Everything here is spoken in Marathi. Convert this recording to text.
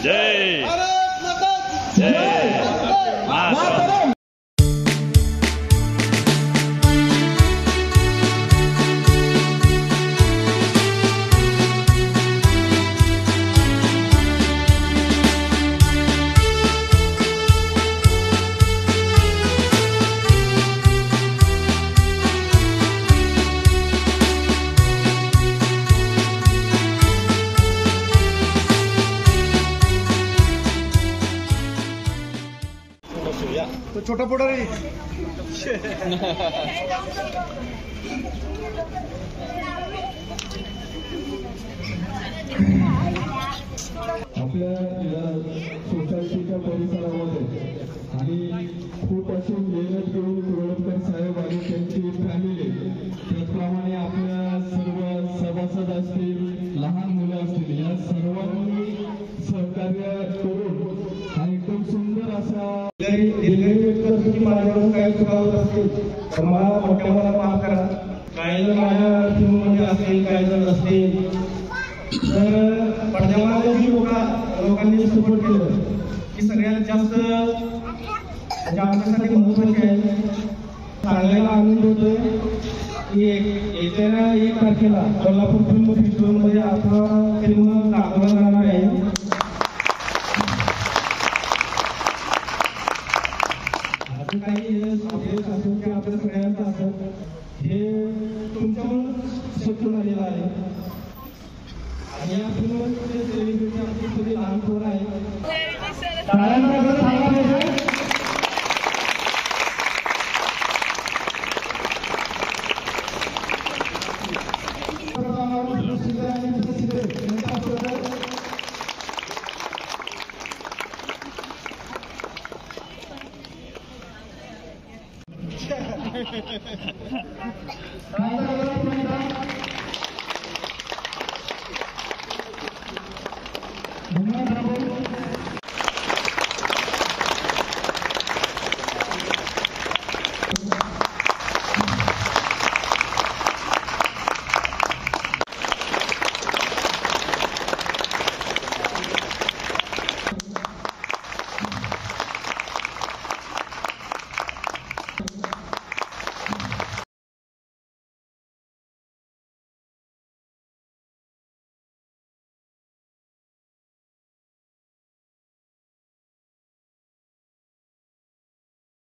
जय भारत माता की जय मातरम। तो छोटा पुढारी आपल्या सोसायटीच्या परिसरामध्ये आणि खूप अशी मेहनत घेऊन कुरळकर साहेब आणि त्यांची फॅमिली, त्याचप्रमाणे आपल्या सर्व सभासद असतील, लहान मुलं असतील, या सर्वांनी सहकार्य करून हा एकदम सुंदर असा दिलगिरी व्यक्त करतो की माझ्याकडून काही चुका होत असतील तर मला मोठ्या मनात माफ करा. काही जण माझ्या टीममध्ये असतील, काही जण नसतील, तर पडद्यामागे जी लोकांनी सपोर्ट केलं की सगळ्यात जास्त म्हणजे आमच्यासाठी महत्वाचे आहे. सांगायला आनंद होतोय की येत्या 1 तारखेला कोल्हापूर फिल्म फेस्टिवलमध्ये आपला फिल्म दाखवला जाणार आहे. असं काही अपयश असेल की आपल्या सगळ्यांचं असेल, हे तुमच्याकडून शक्य झालेलं आहे. आणि या फिल्मचे सेलिब्रिटी आपली सगळी लहान पोरं आहेत.